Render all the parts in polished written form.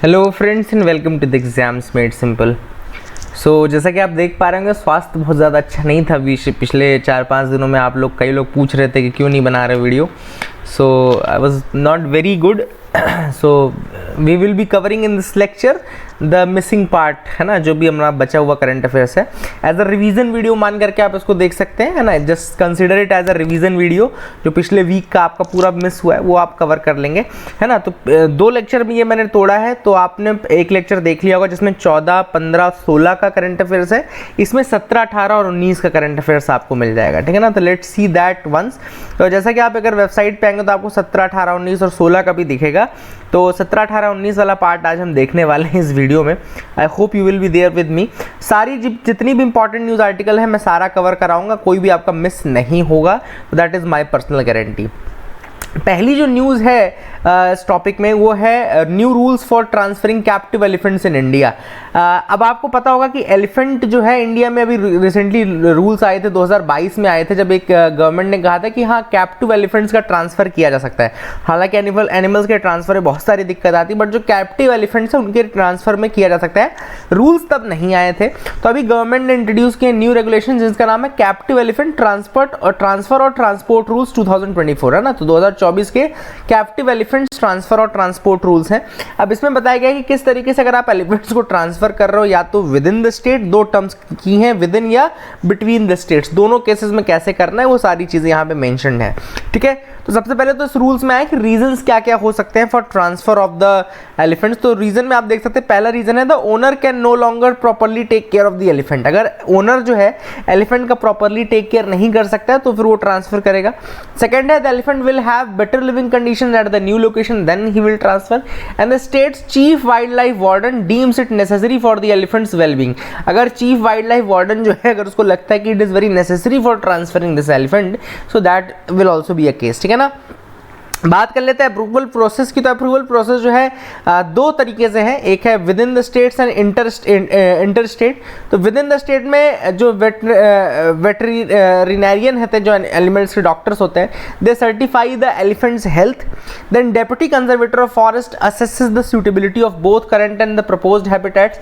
Hello friends and welcome to the exams made simple. जैसा कि आप देख पा रहे होंगे, स्वास्थ्य बहुत ज़्यादा अच्छा नहीं था पिछले 4-5 दिनों में। आप लोग कई लोग पूछ रहे थे कि क्यों नहीं बना रहे video. I was not very good. We will be covering in this lecture the missing part, है ना, जो भी हमारा बचा हुआ करंट अफेयर्स है। एज अ रिवीजन वीडियो मान करके आप इसको देख सकते हैं, है ना। Just consider it as a revision video. जो पिछले वीक का आपका पूरा मिस हुआ है वो आप कवर कर लेंगे, है ना। तो 2 लेक्चर में ये मैंने तोड़ा है। तो आपने एक लेक्चर देख लिया होगा जिसमें 14, 15, 16 का करंट अफेयर्स है। इसमें 17, 18 और 19 का करंट अफेयर्स आपको मिल जाएगा, ठीक है ना। तो लेट्स सी दैट वंस। तो जैसा कि आप अगर वेबसाइट पे आएंगे तो आपको 17, 18, 19 और 16 का भी दिखेगा। तो 17, 18, 19 वाला पार्ट आज हम देखने वाले हैं इस वीडियो में। I hope you will be there with me. सारी जितनी भी इंपॉर्टेंट न्यूज़ आर्टिकल है मैं सारा कवर कराऊंगा, कोई भी आपका मिस नहीं होगा। That is my personal guarantee. पहली जो न्यूज़ है इस टॉपिक में वो है new rules for transferring captive elephants in India. अब आपको पता होगा कि एलिफेंट जो है इंडिया में अभी रिसेंटली रूल्स आए थे, 2022 में आए थे, जब एक गवर्नमेंट ने कहा था कि हाँ कैप्टिव एलिफेंट्स का ट्रांसफ़र किया जा सकता है। हालांकि एनिमल्स के ट्रांसफ़र में बहुत सारी दिक्कत आती है, बट जो कैप्टिव एलिफेंट्स है उनके ट्रांसफ़र में किया जा सकता है। रूल्स तब नहीं आए थे, तो अभी गवर्नमेंट ने इंट्रोड्यूस किए न्यू रेगुलेशन जिसका नाम है कैप्टिव एलिफेंट ट्रांसफर और ट्रांसपोर्ट रूल्स 2024, है ना। तो 2024 के कैप्टिव एलिफेंट्स ट्रांसफर और ट्रांसपोर्ट रूल्स हैं। अब इसमें बताया गया है कि किस तरीके से अगर आप एलिफेंट्स को ट्रांसफर कर रहे हो, या तो with in the state, 2 terms की हैं, विद इन या बिटवीन द स्टेट्स, दोनों केसेस में कैसे करना है वो सारी चीजें यहाँ पे मेंशन्ड है, ठीक है। तो सबसे पहले तो इस रूल्स में आए कि रीजंस क्या क्या हो सकते हैं for transfer of the elephants. तो रीजन में आप देख सकते हैं, पहला रीजन है the owner can no longer properly take care of the elephant. अगर ओनर जो है एलिफेंट का प्रॉपरली टेक केयर नहीं कर सकता है तो फिर वो ट्रांसफर करेगा। सेकंड है the elephant will have better living conditions at the new location then he will transfer and the state's chief wildlife warden deems it necessary for the elephant's wellbeing. अगर chief wildlife warden जो है अगर उसको लगता है कि it is very necessary for transferring this elephant, so that will also be a case, ठीक है ना। बात कर लेते हैं अप्रूवल प्रोसेस की। तो अप्रूवल प्रोसेस जो है 2 तरीके से है, एक है with in the states and inter state. तो विद इन द स्टेट में जो वेटरिनेरियन होते हैं, जो एनिमल्स के डॉक्टर्स होते हैं, they certify the elephant's health. Then deputy conservator of forest assesses the suitability of both current and the proposed habitats.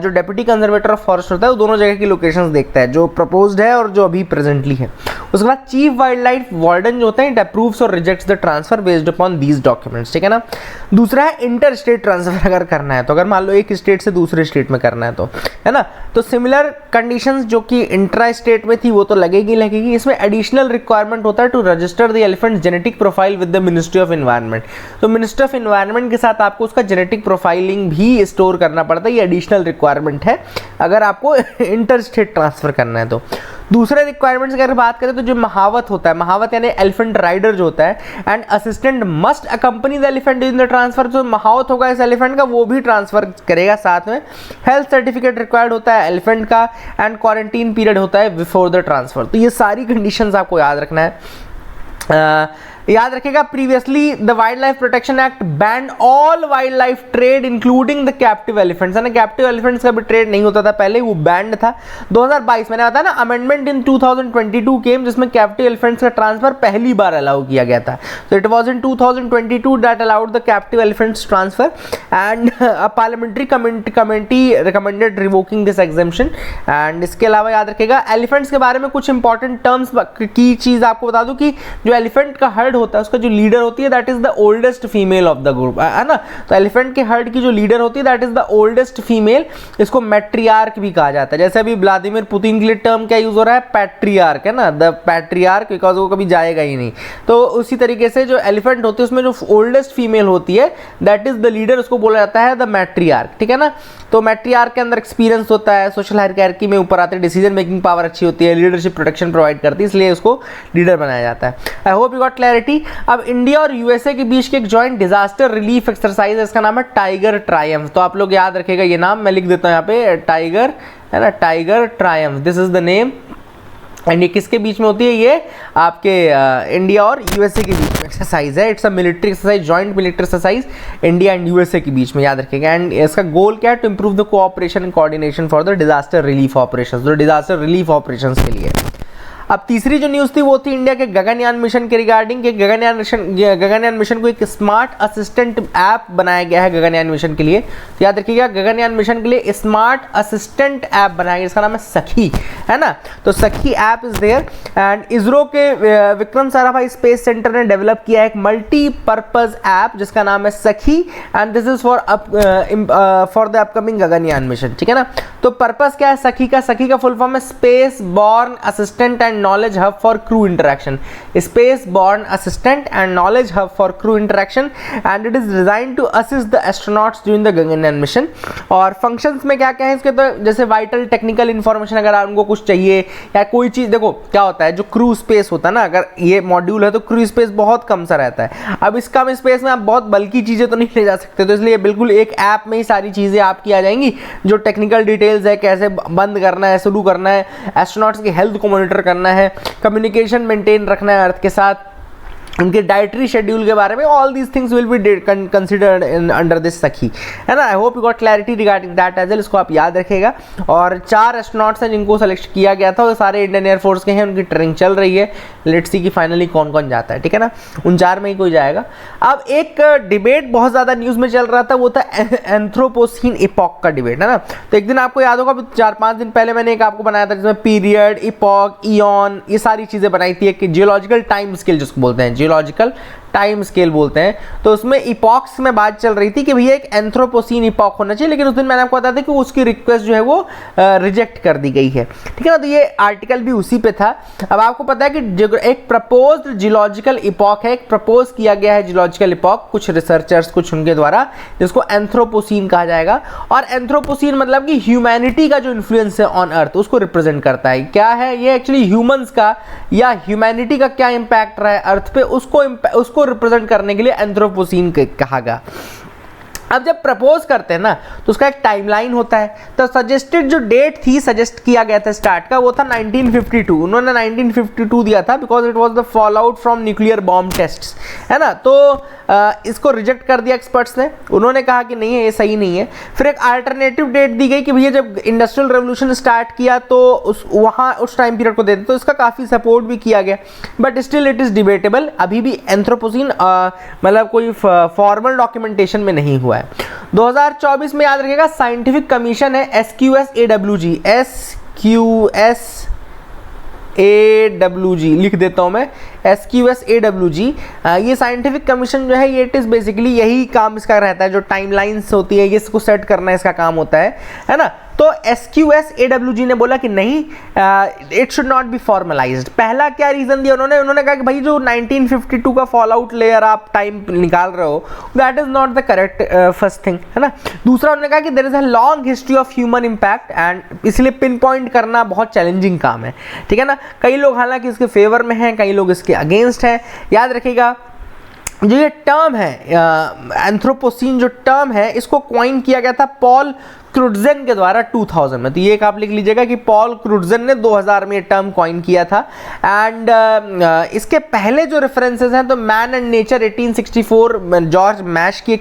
जो डेप्यूटी कंजर्वेटर ऑफ फॉरेस्ट होता है वो दोनों जगह की लोकेशंस देखता है, जो प्रपोज्ड है और जो अभी प्रेजेंटली है। उसके बाद चीफ वाइल्ड लाइफ वार्डन जो होता है, इट अप्रूव्स और rejects the transfer based upon these documents, ठीक है ना। दूसरा है इंटर स्टेट ट्रांसफर अगर करना है तो, अगर मान लो एक स्टेट से दूसरे स्टेट में करना है तो, है ना। तो सिमिलर कंडीशंस जो कि इंट्रा स्टेट में थी वो तो लगेगी। इसमें एडिशनल रिक्वायरमेंट होता है to register the elephant genetic profile with the ministry of environment. तो मिनिस्ट्री ऑफ एनवायरनमेंट के साथ आपको उसका जेनेटिक प्रोफाइलिंग भी स्टोर करना पड़ता है। ये एडिशनल रिक्वायरमेंट है अगर आपको इंटर स्टेट ट्रांसफर करना है तो। दूसरे रिक्वायरमेंट्स अगर बात करें तो जो महावत होता है, महावत यानी एलिफेंट राइडर जो होता है, and assistant must accompany the elephant in the transfer. जो महावत होगा इस एलिफेंट का वो भी ट्रांसफर करेगा साथ में। हेल्थ सर्टिफिकेट रिक्वायर्ड होता है एलिफेंट का, एंड क्वारंटीन पीरियड होता है बिफोर द ट्रांसफर। तो ये सारी कंडीशंस आपको याद रखना है। याद रखिएगा, previously the wild life protection act band all wild life trade including the captive elephants, है ना। कैप्टिव एलिफेंट्स का भी ट्रेड नहीं होता था पहले, वो बैंड था। 2022 मैंने बताया ना, अमेंडमेंट इन 2022 केम जिसमें कैप्टिव एलिफेंट्स का ट्रांसफर पहली बार अलाउ किया गया था। तो it was in 2022 that allowed the captive elephants transfer and a parliamentary committee recommended revoking this exemption. And इसके अलावा याद रखिएगा एलिफेंट्स के बारे में कुछ इंपॉर्टेंट टर्म्स की चीज आपको बता दूं कि जो एलिफेंट का हर्ड होता है उसका जो लीडर होती है that is the oldest female of the group, है ना। तो एलिफेंट के हर्ड की जो लीडर होती है that is the oldest female. इसको मैट्रियार्क भी कहा जाता है। जैसे अभी व्लादिमीर पुतिन के लिए टर्म क्या यूज हो रहा है, पैट्रियार्क, है ना, द पैट्रियार्क, बिकॉज वो कभी जाएगा ही नहीं। तो उसी तरीके से जो एलिफेंट होती है उसमें जो ओल्डेस्ट फीमेल होती है दैट इज द लीडर, उसको बोला जाता है द मैट्रियार्क, ठीक है ना। तो मैट्रियार्क के अंदर एक्सपीरियंस होता है, सोशल हायरार्की में ऊपर आते हैं, डिसीजन मेकिंग पावर अच्छी होती है, लीडरशिप प्रोटेक्शन प्रोवाइड करती है, इसलिए उसको लीडर बनाया जाता है। I hope you got clarity. अब इंडिया और यूएसए के बीच की एक जॉइंट डिजास्टर रिलीफ एक्सरसाइज है, इसका नाम है टाइगर ट्रायम्फ। तो आप लोग याद रखेगा ये नाम, मैं लिख देता हूँ यहाँ पे, टाइगर, है ना, tiger Triumph, this is the name. And ये किसके बीच में होती है, ये आपके इंडिया और यूएसए के बीच में एक्सरसाइज है। It's a military exercise, joint military exercise India and USA के बीच में, याद रखिएगा। एंड इसका गोल क्या है, to improve the cooperation and coordination for the disaster relief operations, जो डिजास्टर रिलीफ ऑपरेशंस के लिए। अब तीसरी जो न्यूज़ थी वो थी इंडिया के गगनयान मिशन के रिगार्डिंग के गगनयान मिशन को एक स्मार्ट असिस्टेंट ऐप बनाया गया है गगनयान मिशन के लिए। तो याद रखिएगा गगनयान मिशन के लिए स्मार्ट असिस्टेंट ऐप बनाया गया, इसका नाम है सखी, है ना। तो Sakhi app is there and ISRO के विक्रम साराभाई स्पेस सेंटर ने डेवलप किया है एक मल्टीपर्पज ऐप जिसका नाम है Sakhi and this is for the upcoming Gaganyaan mission, ठीक है ना। तो पर्पस क्या है सखी का फुल फॉर्म है space borne assistant and knowledge hub for crew interaction, space borne assistant and knowledge hub for crew interaction and it is designed to assist the astronauts during the Gaganyaan mission. और functions में क्या क्या है इसके, तो जैसे vital technical information अगर उनको कुछ चाहिए या कोई चीज, देखो क्या होता है जो क्रू स्पेस होता है ना, अगर ये मॉड्यूल है तो क्रू स्पेस बहुत कम सा रहता है। अब इस कम स्पेस में आप बहुत बल्कि चीजें तो नहीं ले जा सकते, तो इसलिए बिल्कुल एक ऐप में ही सारी चीजें आपकी आ जाएंगी, जो टेक्निकल डिटेल्स है, कैसे बंद करना है, शुरू करना है, एस्ट्रोनॉट्स की हेल्थ को मॉनिटर करना है, कम्युनिकेशन मेंटेन रखना है अर्थ के साथ, उनके डाइटरी शेड्यूल के बारे में, all these things will be considered in under this Sakhi, है ना। I hope you got clarity regarding that as well, इसको आप याद रखिएगा। और 4 एस्ट्रोनॉट्स हैं जिनको सेलेक्ट किया गया था, वो सारे इंडियन एयरफोर्स के हैं, उनकी ट्रेनिंग चल रही है। लेट्स सी कि फाइनली कौन कौन जाता है, ठीक है ना, उन 4 में ही कोई जाएगा। अब एक डिबेट बहुत ज़्यादा न्यूज़ में चल रहा था, वो था एंथ्रोपोसीन इपॉक का डिबेट, है ना। तो एक दिन आपको याद होगा 4-5 दिन पहले मैंने एक आपको बनाया था जिसमें पीरियड, इपॉक, ईयन, ये सारी चीज़ें बनाई थी, एक जियोलॉजिकल टाइम स्केल जिसको बोलते हैं, जियोलॉजिकल टाइम स्केल बोलते हैं। तो उसमें इपॉक्स में बात चल रही थी कि भैया एक एंथ्रोपोसीन इपॉक होना चाहिए, लेकिन उस दिन मैंने आपको बताया था कि उसकी रिक्वेस्ट जो है वो रिजेक्ट कर दी गई है, ठीक है ना। तो ये आर्टिकल भी उसी पे था। अब आपको पता है कि एक प्रपोज्ड जियोलॉजिकल इपॉक है, एक प्रपोज किया गया है जियोलॉजिकल इपॉक कुछ रिसर्चर्स कुछ उनके द्वारा, जिसको एंथ्रोपोसीन कहा जाएगा। और एंथ्रोपोसीन मतलब कि ह्यूमैनिटी का जो इन्फ्लुएंस है ऑन अर्थ उसको रिप्रेजेंट करता है। क्या है ये, एक्चुअली ह्यूमंस का या ह्यूमैनिटी का क्या इंपैक्ट रहा है अर्थ पे, उसको रिप्रेजेंट करने के लिए एंथ्रोपोसीन कहा गया। अब जब प्रपोज करते हैं ना तो उसका एक टाइमलाइन होता है। तो सजेस्टेड जो डेट थी, सजेस्ट किया गया था स्टार्ट का, वो था 1952। उन्होंने 1952 दिया था because it was the fall out from nuclear bomb tests, है ना। तो इसको रिजेक्ट कर दिया एक्सपर्ट्स ने, उन्होंने कहा कि नहीं है ये सही नहीं है। फिर एक अल्टरनेटिव डेट दी गई कि भैया जब इंडस्ट्रियल रेवोल्यूशन स्टार्ट किया तो उस टाइम पीरियड को देते, तो इसका काफ़ी सपोर्ट भी किया गया, but still it is debatable. अभी भी एंथ्रोपोसीन मतलब कोई फॉर्मल डॉक्यूमेंटेशन में नहीं हुआ है। 2024 में याद रखिएगा साइंटिफिक कमीशन है SQSAWG लिख देता हूं मैं, SQSAWG। ये साइंटिफिक कमीशन जो है ये इट इज बेसिकली यही काम इसका रहता है, जो टाइमलाइंस होती है ये इसको सेट करना इसका काम होता है ना। तो SQSAWG ने बोला कि नहीं, it should not be formalised. पहला क्या रीजन दिया उन्होंने कहा कि भाई जो 1952 का फॉल आउट लेयर आप टाइम निकाल रहे हो that is not the correct first thing, है ना। दूसरा उन्होंने कहा कि there is a long history of human impact and इसलिए पिन पॉइंट करना बहुत चैलेंजिंग काम है, ठीक है ना। कई लोग हालांकि इसके फेवर में हैं, कई लोग इसके अगेंस्ट हैं। याद रखिएगा जो ये टर्म है एंथ्रोपोसीन, जो टर्म है इसको कॉइन किया गया था पॉल क्रुट्जेन के द्वारा 2000 में। तो ये एक आप लिख लीजिएगा कि पॉल क्रुट्जेन ने 2000 में ये टर्म कॉइन किया था। एंड इसके पहले जो रेफरेंसेस हैं तो man and nature 1864 George Marsh की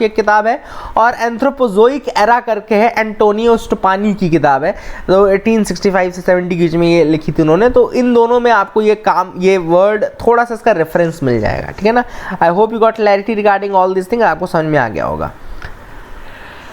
एक किताब है, और एंथ्रोपोजोइक एरा करके है एंटोनियो स्टोपानी की किताब है, तो 1865 से 70 के बीच में ये लिखी थी उन्होंने। तो इन दोनों में आपको ये वर्ड थोड़ा सा इसका रेफरेंस मिल जाएगा, ठीक है ना। I hope you got clarity regarding all this thing, आपको समझ में आ गया होगा।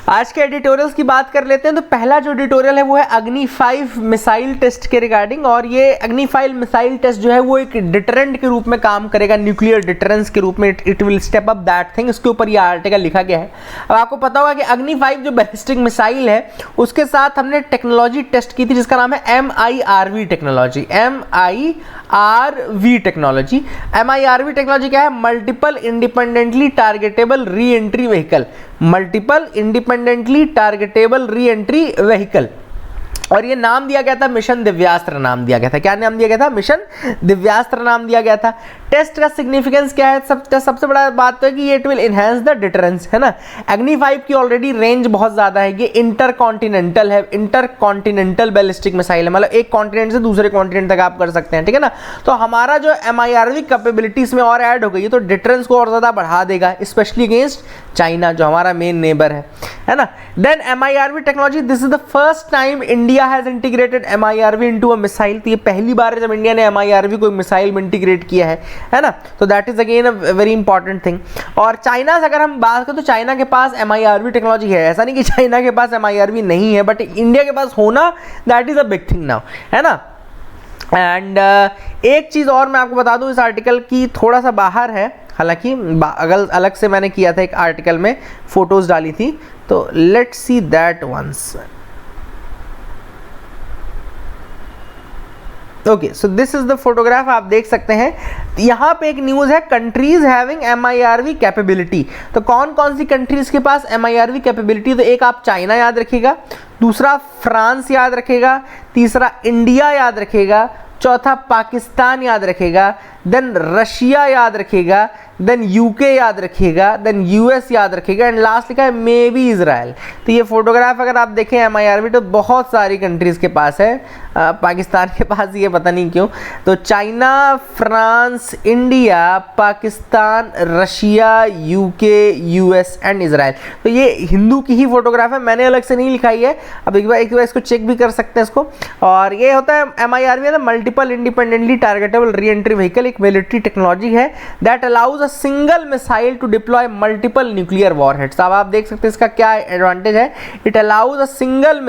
आज के एडिटोरियल्स की बात कर लेते हैं। तो पहला जो एडिटोरियल है वो है अग्नि 5 मिसाइल टेस्ट के रिगार्डिंग, और ये अग्नि 5 मिसाइल टेस्ट जो है वो एक डिटरेंट के रूप में काम करेगा, न्यूक्लियर डिटरेंस के रूप में it will step up that thing. इसके ऊपर ये आर्टिकल लिखा गया है। अब आपको पता होगा कि अग्नि 5 जो बैलिस्टिक मिसाइल है उसके साथ हमने टेक्नोलॉजी टेस्ट की थी जिसका नाम है MIRV टेक्नोलॉजी। MIRV टेक्नोलॉजी क्या है? Multiple independently targetable reentry vehicle, multiple independently targetable reentry vehicle. और ये नाम दिया गया था मिशन दिव्यास्त्र नाम दिया गया था। क्या नाम दिया गया था? मिशन दिव्यास्त्र नाम दिया गया था। टेस्ट का सिग्निफिकेंस क्या है? सबसे बड़ा बात तो है कि ये it will enhance the deterrence, है ना। अग्नि 5 की ऑलरेडी रेंज बहुत ज्यादा है, ये इंटरकॉन्टिनेंटल है, इंटरकॉन्टिनेंटल बैलिस्टिक मिसाइल है, मतलब एक कॉन्टिनेंट से दूसरे कॉन्टिनेंट तक आप कर सकते हैं, ठीक है ना। तो हमारा जो MIRV कैपेबिलिटीज में और ऐड हो गई है तो डिटरेंस को और ज्यादा बढ़ा देगा, स्पेशली अगेंस्ट चाइना जो हमारा मेन नेबर है। है ना। Then MIRV technology, this is the first time India has integrated MIRV into a missile. तो ये पहली बार है जब इंडिया ने MIRV को मिसाइल में इंटीग्रेट किया है ना। तो that is again a very important thing. और चाइना से अगर हम बात करें तो चाइना के पास MIRV टेक्नोलॉजी है, ऐसा नहीं कि चाइना के पास MIRV नहीं है, बट इंडिया के पास होना that is a big thing now, है ना। एंड एक चीज़ और मैं आपको बता दूं, इस आर्टिकल की थोड़ा सा बाहर है, हालांकि अलग से मैंने किया था एक आर्टिकल में फोटोज डाली थी, तो let's see that once. Okay, so this is the photograph, आप देख सकते हैं। यहाँ पे एक न्यूज़ है, कंट्रीज हैविंग MIRV कैपेबिलिटी। तो कौन कौन सी कंट्रीज के पास MIRV कैपेबिलिटी, तो एक आप चाइना याद रखिएगा, दूसरा फ्रांस याद रखेगा, तीसरा इंडिया याद रखेगा, चौथा पाकिस्तान याद रखेगा, देन रशिया याद रखेगा, देन UK याद रखिएगा, देन US याद रखिएगा, एंड लास्ट लिखा है मे बी इजराइल। तो ये फोटोग्राफ अगर आप देखें MIRV तो बहुत सारी कंट्रीज़ के पास है, पाकिस्तान के पास ये पता नहीं क्यों। तो China, France, India, Pakistan, Russia, UK, US and Israel. तो ये हिंदू की ही फोटोग्राफ है, मैंने अलग से नहीं लिखाई है। अब एक बार इसको चेक भी कर सकते हैं इसको। और ये होता है MIRV, multiple independently targetable reentry vehicle, एक मिलिट्री टेक्नोलॉजी है that allows a single missile to deploy multiple nuclear warheads. अब आप देख सकते हैं इसका क्या एडवांटेज है, it allows a single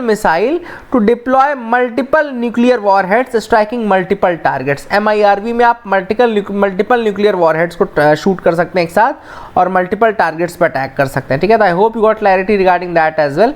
missile to deploy multiple nuclear warheads striking multiple targets. MIRV में आप मल्टीपल न्यूक्लियर वॉरहेड्स को शूट कर सकते हैं एक साथ और मल्टीपल टारगेट्स पर अटैक कर सकते हैं, ठीक है। तो I hope you got clarity regarding that as well.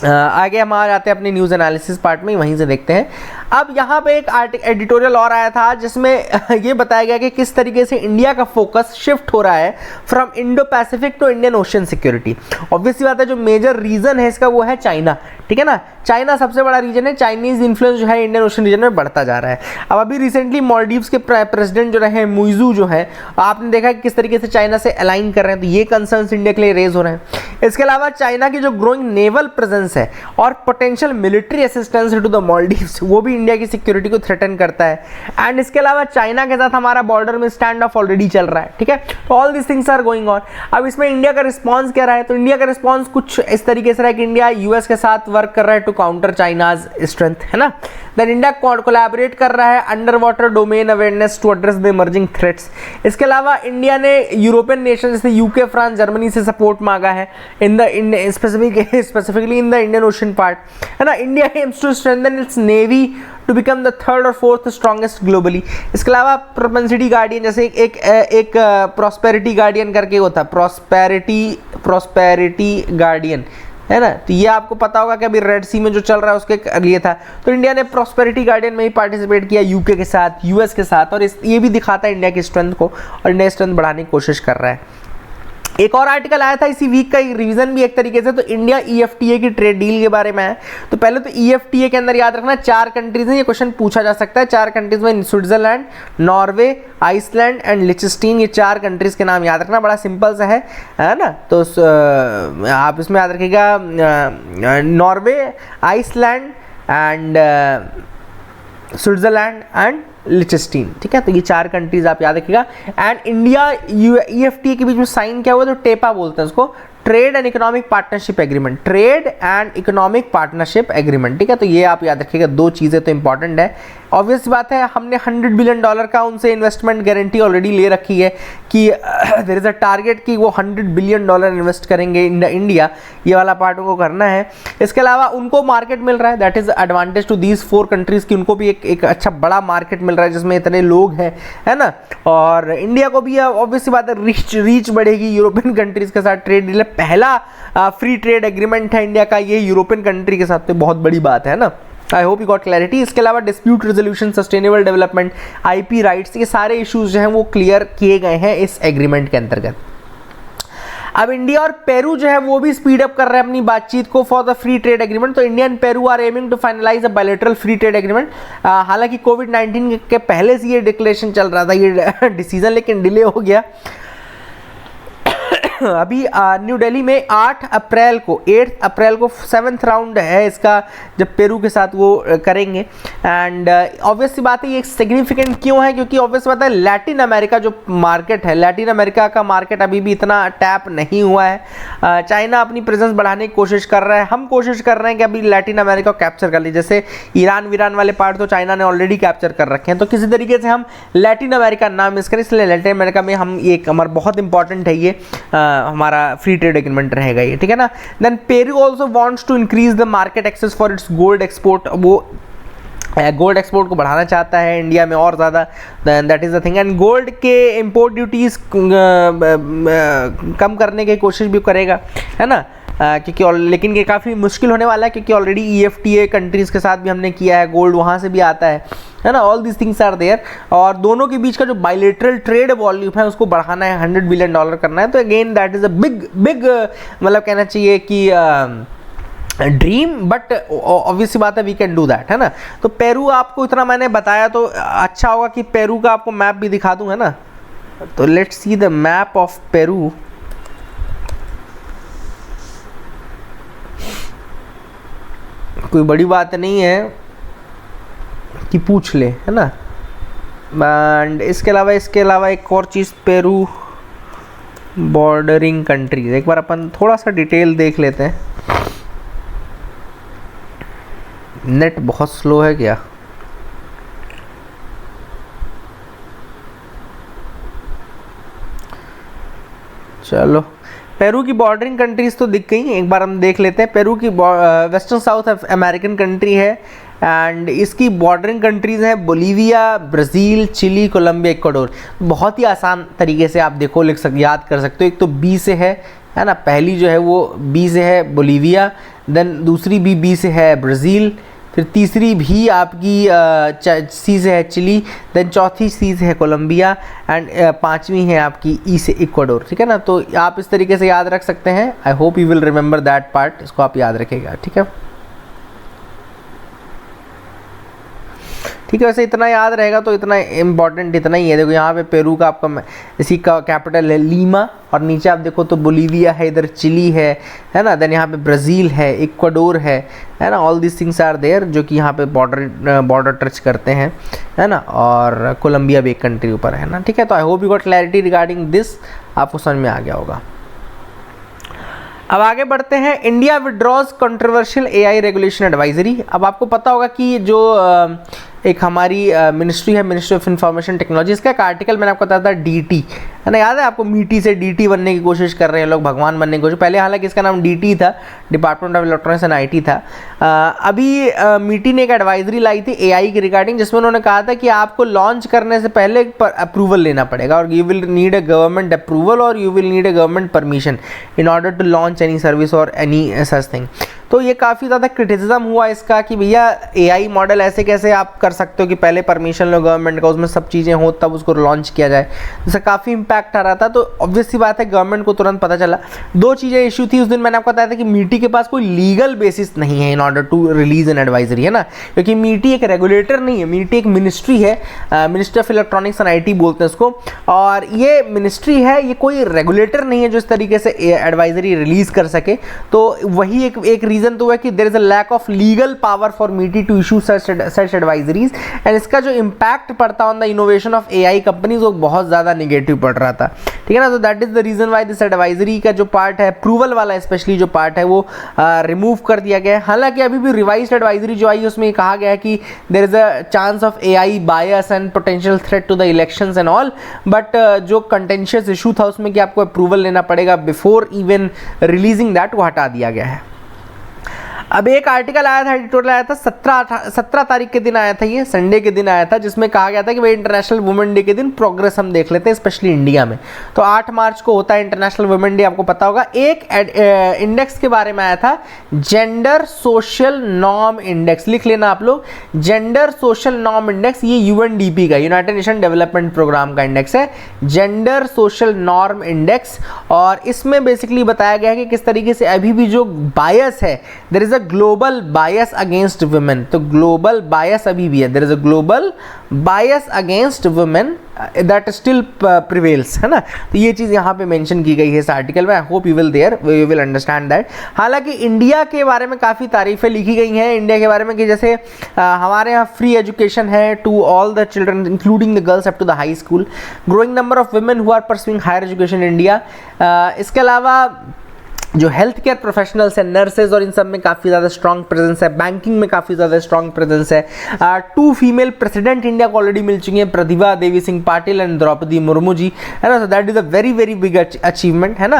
आगे हम आ जाते हैं अपने न्यूज़ एनालिसिस पार्ट में, वहीं से देखते हैं। अब यहाँ पे एक एडिटोरियल और आया था जिसमें ये बताया गया कि किस तरीके से इंडिया का फोकस शिफ्ट हो रहा है from Indo Pacific to Indian ocean security. Obviously बात है, जो मेजर रीजन है इसका वो है चाइना, ठीक है ना। चाइना सबसे बड़ा रीजन है, चाइनीज इन्फ्लुएंस जो है इंडियन ओशन रीजन में बढ़ता जा रहा है। अब अभी रिसेंटली मालदीव्स के प्रेसिडेंट जो रहे मुइजू जो है, आपने देखा कि किस तरीके से चाइना से अलाइन कर रहे हैं, तो ये कंसर्न्स इंडिया के लिए रेज हो रहे हैं। इसके अलावा चाइना की जो ग्रोइंग नेवल प्रेजेंस है और potential military assistance to the Maldives, वो भी इंडिया की सिक्योरिटी को थ्रेटन करता है। एंड इसके अलावा चाइना के साथ हमारा बॉर्डर में स्टैंड ऑफ ऑलरेडी चल रहा है, ठीक है। तो all this things are going on. अब इसमें इंडिया का रिस्पॉन्स क्या रहा है, तो इंडिया का रिस्पॉन्स कुछ इस तरीके से रहा है कि इंडिया US के साथ वर्क कर रहा है टू काउंटर चाइनाज स्ट्रेंथ, है ना। देन इंडिया कोलैबोरेट कर रहा है underwater domain awareness to address the emerging threats. इसके अलावा इंडिया ने यूरोपियन नेशन जैसे UK, फ्रांस, जर्मनी से सपोर्ट मांगा है in the specifically in the Indian ocean part, है ना। India aims to strengthen its navy to become the third और फोर्थ स्ट्रॉन्गेस्ट ग्लोबली। इसके अलावा प्रोपेंसिटी गार्डियन, जैसे एक प्रॉस्पेरिटी गार्डियन करके होता है, प्रॉस्पेरिटी गार्डियन, है ना। तो ये आपको पता होगा कि अभी रेड सी में जो चल रहा है उसके लिए था। तो इंडिया ने प्रॉस्पेरिटी गार्डियन में ही पार्टिसिपेट किया UK के साथ, US के साथ, और ये भी दिखाता है इंडिया की स्ट्रेंथ को, और इंडिया स्ट्रेंथ बढ़ाने की कोशिश कर रहा है। एक और आर्टिकल आया था इसी वीक का, रिवीजन भी एक तरीके से, तो इंडिया EFTA की ट्रेड डील के बारे में है। तो पहले तो EFTA के अंदर याद रखना 4 कंट्रीज हैं, ये क्वेश्चन पूछा जा सकता है। 4 कंट्रीज में स्विट्जरलैंड, नॉर्वे, आइसलैंड एंड लिechtenstein, ये 4 कंट्रीज के नाम याद रखना, बड़ा सिंपल सा है ना। तो आप इसमें याद रखिएगा Norway, Iceland and Switzerland and Liechtenstein, ठीक है। तो ये 4 कंट्रीज आप याद रखिएगा। एंड इंडिया EFTA के बीच में साइन क्या हुआ, तो टेपा बोलते हैं उसको, trade and economic partnership agreement, trade and economic partnership agreement, ठीक है। तो ये आप याद रखिएगा, 2 चीज़ें तो इंपॉर्टेंट है। ऑब्वियस बात है, हमने $100 बिलियन का उनसे इन्वेस्टमेंट गारंटी ऑलरेडी ले रखी है कि देयर इज अ टारगेट कि वो $100 बिलियन इन्वेस्ट करेंगे इंडिया, ये वाला पार्ट उनको करना है। इसके अलावा उनको मार्केट मिल रहा है, that is advantage to these 4 countries की, उनको भी एक अच्छा बड़ा मार्केट मिल रहा है जिसमें इतने लोग हैं, है ना। और इंडिया को भी ऑब्वियसली बात है रीच बढ़ेगी यूरोपियन कंट्रीज के साथ ट्रेड डील, पहला फ्री ट्रेड एग्रीमेंट है इंडिया का ये यूरोपियन कंट्री के साथ, तो बहुत बड़ी बात है ना। I hope you got clarity. इसके अलावा dispute resolution, sustainable development, IP rights, ये सारे इश्यूज जो हैं वो क्लियर किए गए हैं इस एग्रीमेंट के अंतर्गत। अब इंडिया और पेरू जो है वो भी स्पीड अप कर रहे हैं अपनी बातचीत को for the free trade agreement. तो India and Peru are aiming to finalise a bilateral free trade agreement. हालांकि कोविड-19 के पहले से ये डिक्लेरेशन चल रहा था, ये डिसीजन, लेकिन डिले हो गया अभी न्यू दिल्ली में 8 अप्रैल को 7th राउंड है इसका, जब पेरू के साथ वो करेंगे। एंड ऑब्वियस सी बात है ये सिग्निफिकेंट क्यों है, क्योंकि ऑब्वियस बात है लैटिन अमेरिका जो मार्केट है, लैटिन अमेरिका का मार्केट अभी भी इतना टैप नहीं हुआ है। चाइना अपनी प्रेजेंस बढ़ाने की कोशिश कर रहा है, हम कोशिश कर रहे हैं कि अभी लैटिन अमेरिका को कैप्चर कर ली। जैसे ईरान वीरान वाले पार्ट तो चाइना ने ऑलरेडी कैप्चर कर रखे हैं, तो किसी तरीके से हम लैटिन अमेरिका ना मिस करें, इसलिए लैटिन अमेरिका में हम एक हमारा बहुत इंपॉर्टेंट है ये हमारा फ्री ट्रेड एग्रीमेंट रहेगा ये, ठीक है ना। Then Peru also wants to increase the market access for its gold export, वो गोल्ड एक्सपोर्ट को बढ़ाना चाहता है इंडिया में और ज़्यादा, that is the thing. And gold के इम्पोर्ट ड्यूटीज़ कम करने की कोशिश भी करेगा, है ना, क्योंकि लेकिन ये काफ़ी मुश्किल होने वाला है, क्योंकि ऑलरेडी EFTA कंट्रीज़ के साथ भी हमने किया है, गोल्ड वहाँ से भी आता है ना। All this things are there, और दोनों के बीच का जो बायलैटरल ट्रेड वॉल्यूम है उसको बढ़ाना है, $100 बिलियन करना है। तो again that is a big मतलब कहना चाहिए कि ड्रीम, बट ऑब्वियसली बात है वी कैन डू दैट, है ना। तो पेरू आपको इतना मैंने बताया, तो अच्छा होगा कि पेरू का आपको मैप भी दिखा दूँ, है ना। तो let's see the map of Peru. कोई बड़ी बात नहीं है कि पूछ ले, है ना। एंड इसके अलावा एक और चीज़, पेरू बॉर्डरिंग कंट्रीज, एक बार अपन थोड़ा सा डिटेल देख लेते हैं। नेट बहुत स्लो है क्या? चलो, पेरू की बॉर्डरिंग कंट्रीज तो दिख गई, एक बार हम देख लेते हैं। पेरू की वेस्टर्न साउथ अमेरिकन कंट्री है, एंड इसकी बॉर्डरिंग कंट्रीज हैं Bolivia, Brazil, Chile, Colombia, Ecuador. बहुत ही आसान तरीके से आप देखो याद कर सकते हो। एक तो बी से है ना, पहली जो है वो बी से है बोलीविया, देन दूसरी भी बी से है ब्राज़ील, फिर तीसरी भी आपकी सी से है चिली, देन चौथी सी से है कोलंबिया, एंड पांचवी है आपकी ई से इक्वाडोर, ठीक है ना। तो आप इस तरीके से याद रख सकते हैं। आई hope you will remember that part, इसको आप याद रखेगा, ठीक है। ठीक है, वैसे इतना याद रहेगा तो इतना इम्पॉर्टेंट इतना ही है। देखो यहाँ पे पेरू का आपका इसी का कैपिटल है लीमा, और नीचे आप देखो तो बोलीविया है, इधर चिली है ना, देन यहाँ पे ब्राज़ील है, इक्वाडोर है ना। All this things are there जो कि यहाँ पे बॉर्डर टच करते हैं, है ना। और कोलंबिया भी एक कंट्री ऊपर है ना, ठीक है। तो I hope you got clarity regarding this, आपको समझ में आ गया होगा। अब आगे बढ़ते हैं। India withdraws controversial AI regulation advisory. अब आपको पता होगा कि जो एक हमारी मिनिस्ट्री है, मिनिस्ट्री ऑफ इंफॉर्मेशन टेक्नोलॉजी, इसका एक आर्टिकल मैंने आपको बताया था DT, है ना। याद है आपको, मीटी से DT बनने की कोशिश कर रहे हैं लोग, भगवान बनने की कोशिश। पहले हालांकि इसका नाम DT था, department of electronics and IT था। अभी मीटी ने एक एडवाइजरी लाई थी AI के रिगार्डिंग, जिसमें उन्होंने कहा था कि आपको लॉन्च करने से पहले अप्रूवल लेना पड़ेगा, और you will need a government approval और you will need a government permission in order to launch any service और एनी सच थिंग। तो ये काफ़ी ज़्यादा क्रिटिसिज्म हुआ इसका कि भैया AI मॉडल ऐसे कैसे आप कर सकते हो कि पहले परमिशन लो गवर्नमेंट का, उसमें सब चीज़ें हो तब उसको लॉन्च किया जाए। इससे काफ़ी इंपैक्ट आ रहा था। तो ऑब्वियस सी बात है गवर्नमेंट को तुरंत पता चला। दो चीज़ें इशू थी उस दिन, मैंने आपको बताया था कि मीटी के पास कोई लीगल बेसिस नहीं है in order to release an advisory, है ना। क्योंकि मीटी एक रेगुलेटर नहीं है, मीटी एक मिनिस्ट्री है, ministry of electronics and IT बोलते हैं इसको। और ये मिनिस्ट्री है, ये कोई रेगुलेटर नहीं है जो इस तरीके से एडवाइजरी रिलीज कर सके। तो वही एक रीज़न तो है कि there is a lack of legal power for MeitY to issue such advisories, and इसका जो इम्पैक्ट पड़ता on the innovation of AI companies वो बहुत ज़्यादा नेगेटिव पड़ रहा था, ठीक है ना। तो that is the reason why this advisory का जो पार्ट है, अप्रूवल वाला स्पेशली जो पार्ट है, वो रिमूव कर दिया गया है। हालांकि अभी भी रिवाइज्ड एडवाइजरी जो आई है उसमें कहा गया है कि there is a chance of AI bias and potential threat to the elections and all, but जो कंटेंशियस इशू था उसमें कि आपको अप्रूवल लेना पड़ेगा बिफोर इवन रिलीजिंग दैट, वो हटा दिया गया है। अब एक आर्टिकल आया था, एडिटोरियल आया था 17 तारीख के दिन आया था, ये संडे के दिन आया था, जिसमें कहा गया था कि भाई इंटरनेशनल वुमेन डे के दिन प्रोग्रेस हम देख लेते हैं, स्पेशली इंडिया में। तो 8 मार्च को होता है इंटरनेशनल वुमेन डे, आपको पता होगा। एक इंडेक्स के बारे में आया था, जेंडर सोशल नॉर्म इंडेक्स, लिख लेना आप लोग, जेंडर सोशल नॉर्म इंडेक्स। ये UNDP का, यूनाइटेड नेशन डेवलपमेंट प्रोग्राम का इंडेक्स है, जेंडर सोशल नॉर्म इंडेक्स। और इसमें बेसिकली बताया गया है कि किस तरीके से अभी भी जो बायस है, there is a global bias against women, तो ग्लोबल बायस अभी भी है, there is a global bias against women that still prevails, है ना। तो ये चीज़ यहाँ पे मेंशन की गई है इस आर्टिकल में। I hope you will understand that. हालांकि इंडिया के बारे में काफ़ी तारीफ़ें लिखी गई हैं इंडिया के बारे में, कि जैसे हमारे यहाँ फ्री एजुकेशन है to all the children including the girls up to the high school, growing number of women who are pursuing higher education in India. इसके अलावा जो हेल्थ केयर प्रोफेशनल्स है, नर्सेज और इन सब में काफ़ी ज़्यादा स्ट्रॉन्ग प्रेजेंस है, बैंकिंग में काफ़ी ज़्यादा स्ट्रॉन्ग प्रेजेंस है। 2 फीमेल प्रेसिडेंट इंडिया को ऑलरेडी मिल चुकी हैं, प्रतिभा देवी सिंह पाटिल एंड द्रौपदी मुर्मू जी, है ना। So that is a very very big achievement, है ना।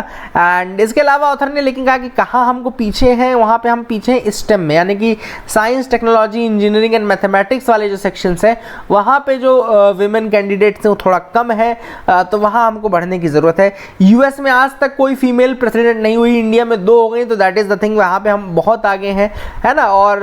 एंड इसके अलावा ऑथर ने लेकिन कहा कि कहाँ हमको पीछे हैं, वहाँ पे हम पीछे हैं स्टेम में, यानी कि science technology engineering and mathematics वाले जो सेक्शंस हैं वहाँ पे जो विमेन कैंडिडेट्स हैं वो थोड़ा कम है, तो वहाँ हमको बढ़ने की ज़रूरत है। यूएस में आज तक कोई फीमेल प्रेसिडेंट नहीं हुई, इंडिया में 2 हो गई, तो दैट इज द थिंग, वहाँ पे हम बहुत आगे हैं, है ना। और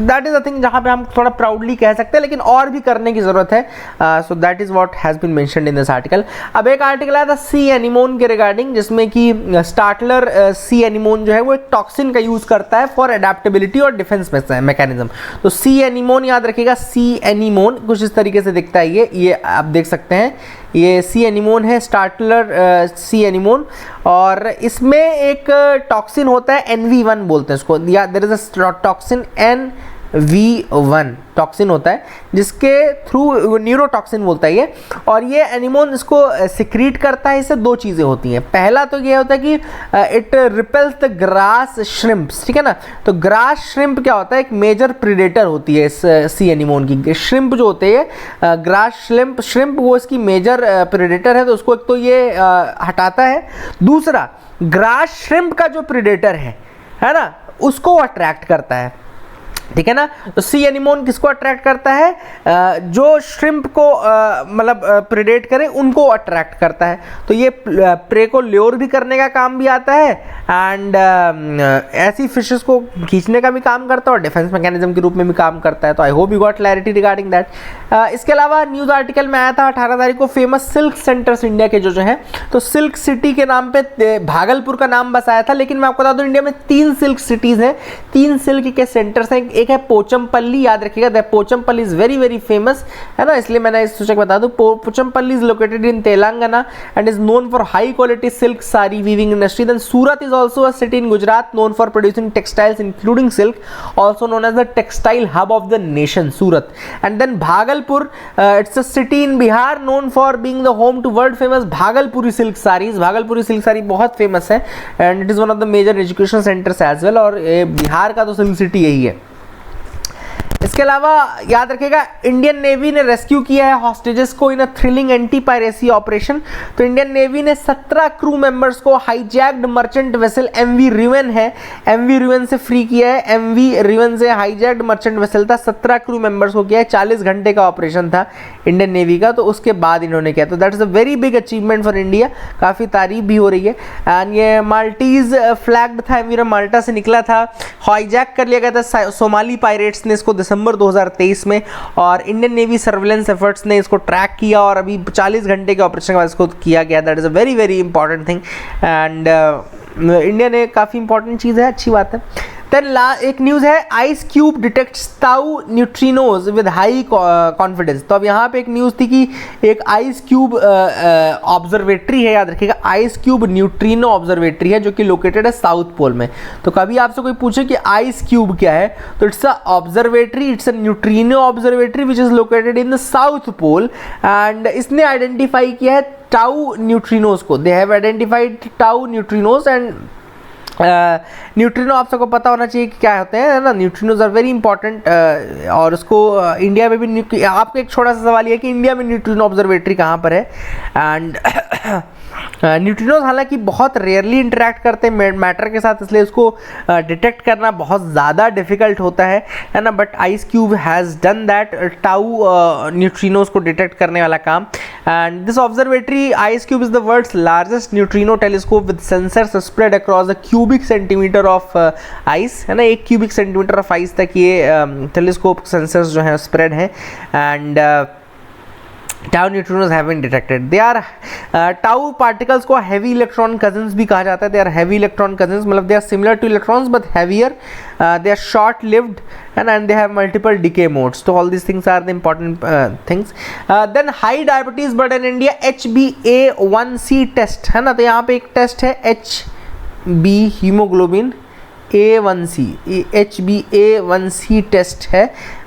दैट इज द थिंग जहाँ पे हम थोड़ा प्राउडली कह सकते हैं, लेकिन और भी करने की जरूरत है। So that is what has been mentioned in this article. अब एक आर्टिकल आया था सी एनिमोन के रिगार्डिंग, जिसमें कि स्टार्टलर सी एनिमोन जो है वो एक टॉक्सिन का यूज करता है फॉर एडेप्टेबिलिटी और डिफेंस मैकेनिज्म। तो सी एनिमोन याद रखिएगा, सी एनिमोन कुछ इस तरीके से दिखता है, ये आप देख सकते हैं, ये सी एनिमोन है, स्टार्टलर सी एनिमोन। और इसमें एक टॉक्सिन होता है NV1 बोलते हैं इसको, या there is a toxin NV1 toxin होता है, जिसके थ्रू न्यूरोटॉक्सिन बोलता है ये। और ये एनिमोन इसको सिक्रीट करता है, इससे 2 चीज़ें होती हैं। पहला तो ये होता है कि it repels the grass shrimps, ठीक है ना। तो ग्रास श्रिम्प क्या होता है, एक मेजर प्रीडेटर होती है इस सी एनिमोन की। श्रिम्प जो होते हैं ग्रास श्रिम्प वो इसकी मेजर प्रीडेटर है, तो उसको एक तो ये हटाता है। दूसरा, ग्रास श्रिम्प का जो प्रीडेटर है ना, उसको अट्रैक्ट करता है, ठीक है ना। तो सी एनिमोन किसको अट्रैक्ट करता है, जो श्रिम्प को मतलब प्रेडेट करे उनको अट्रैक्ट करता है। तो ये प्रे को ल्योर भी करने का काम भी आता है, एंड ऐसी फिशेस को खींचने का भी काम करता है, और डिफेंस मैकेनिज्म के रूप में भी काम करता है। तो I hope you got clarity regarding that. इसके अलावा न्यूज़ आर्टिकल में आया था 18 तारीख को, फेमस सिल्क सेंटर्स इंडिया के जो हैं, तो सिल्क सिटी के नाम पे भागलपुर का नाम बस आया था, लेकिन मैं आपको बता दूं इंडिया में 3 सिल्क सिटीज़ हैं, 3 सिल्क के सेंटर्स हैं। एक है पोचमपल्ली, याद रखिएगा, Pochampally is very very famous, है ना, इसलिए मैंने इस सूचक बता दूं। Pochampally is located in Telangana and is known for high quality silk sari weaving industry. Then Surat is also a city in Gujarat known for producing textiles including silk, also known as the textile hub of the nation, Surat. And then Bhagalpur, it's a city in Bihar known for being the home to world famous Bhagalpuri silk saris. Bhagalpuri silk sari बहुत famous है and it is one of the major education centres as well, और बिहार का तो silk city यही है। इसके अलावा याद रखिएगा, इंडियन नेवी ने रेस्क्यू किया है हॉस्टेजेस को इन अ थ्रिलिंग एंटी पायरेसी ऑपरेशन। तो इंडियन नेवी ने 17 क्रू मेंबर्स को हाईजैक्ड मर्चेंट वेसल MV रिवन है, MV रिवन से फ्री किया है। MV रिवन से हाईजैक्ड मर्चेंट वेसल था, 17 क्रू मेंबर्स को किया है, 40 घंटे का ऑपरेशन था इंडियन नेवी का, तो उसके बाद इन्होंने किया। तो that is a very big achievement for India, काफ़ी तारीफ भी हो रही है। एंड ये माल्टीज फ्लैग्ड था, MV माल्टा से निकला था, हाईजैक कर लिया गया था सोमाली पायरेट्स ने इसको दिसंबर 2023 में, और इंडियन नेवी सर्विलेंस एफर्ट्स ने इसको ट्रैक किया और अभी 40 घंटे के ऑपरेशन के बाद इसको किया गया। That is a very very important thing, and India ने काफ़ी इंपॉर्टेंट चीज़ है, अच्छी बात है। देन एक न्यूज़ है, ice cube detects tau neutrinos with high confidence. तो अब यहाँ पे एक न्यूज़ थी कि एक आइस क्यूब ऑब्जर्वेटरी है, याद रखिएगा, आइस क्यूब न्यूट्रिनो ऑब्जर्वेटरी है जो कि लोकेटेड है साउथ पोल में। तो कभी आपसे कोई पूछे कि आइस क्यूब क्या है, तो it's a observatory, it's a neutrino observatory which is located in the south pole, and इसने आइडेंटिफाई किया है टाउ न्यूट्रिनोज को। They have identified tau neutrinos, and neutrino आप सबको पता होना चाहिए कि क्या होते हैं, है ना। न्यूट्रिनोज आर वेरी इंपॉर्टेंट, और उसको इंडिया में भी, आपको एक छोटा सा सवाल ये है कि इंडिया में न्यूट्रिनो ऑब्जर्वेटरी कहाँ पर है। एंड न्यूट्रिनोज हालांकि बहुत रेयरली इंटरेक्ट करते हैं मैटर के साथ, इसलिए उसको डिटेक्ट करना बहुत ज़्यादा डिफिकल्ट होता है ना। But ice cube has done that, tau neutrinos को डिटेक्ट करने वाला काम। And this observatory ice cube is the world's largest neutrino telescope with sensors spread across the cubic centimetre of ice, है ना। 1 क्यूबिक सेंटीमीटर ऑफ आइस तक ये telescope sensors जो हैं स्प्रेड हैं। And tau neutrinos have been detected. They are tau particles को heavy electron cousins भी कहा जाता है। They are heavy electron cousins, मतलब they are similar to electrons but heavier, they are short lived and they have multiple decay modes. So all these things are the important things. Then high diabetes burden in India, HbA1c test है ना, तो यहाँ पे एक test है HB haemoglobin A1C, HbA1c test है,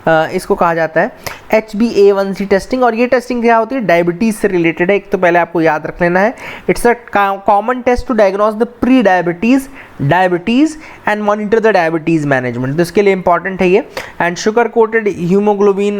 इसको कहा जाता है HbA1c टेस्टिंग। और ये टेस्टिंग क्या होती है, डायबिटीज़ से रिलेटेड है। एक तो पहले आपको याद रख लेना है, it's a common test to diagnose the pre diabetes and monitor the diabetes management, तो इसके लिए इंपॉर्टेंट है ये। And sugar coated haemoglobin,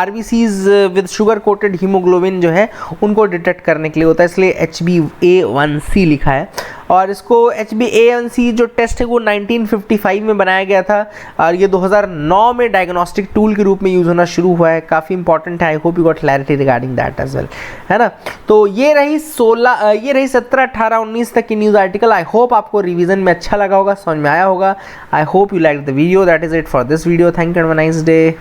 RBCs with sugar coated haemoglobin जो है उनको डिटेक्ट करने के लिए होता है, इसलिए HbA1c लिखा है। और इसको HbA1c जो टेस्ट है वो 1955 में बनाया गया था और ये 2009 में डायग्नोस्टिक टूल के रूप में यूज़ होना शुरू हुआ है। काफ़ी इंपॉर्टेंट है, I hope you got clarity regarding that as well, है ना। तो ये रही 17, 18, 19 तक की न्यूज़ आर्टिकल। आई होप आपको रिवीजन में अच्छा लगा होगा, समझ में आया होगा। आई hope you like the video. That is it for this video. Thank you and have a nice day.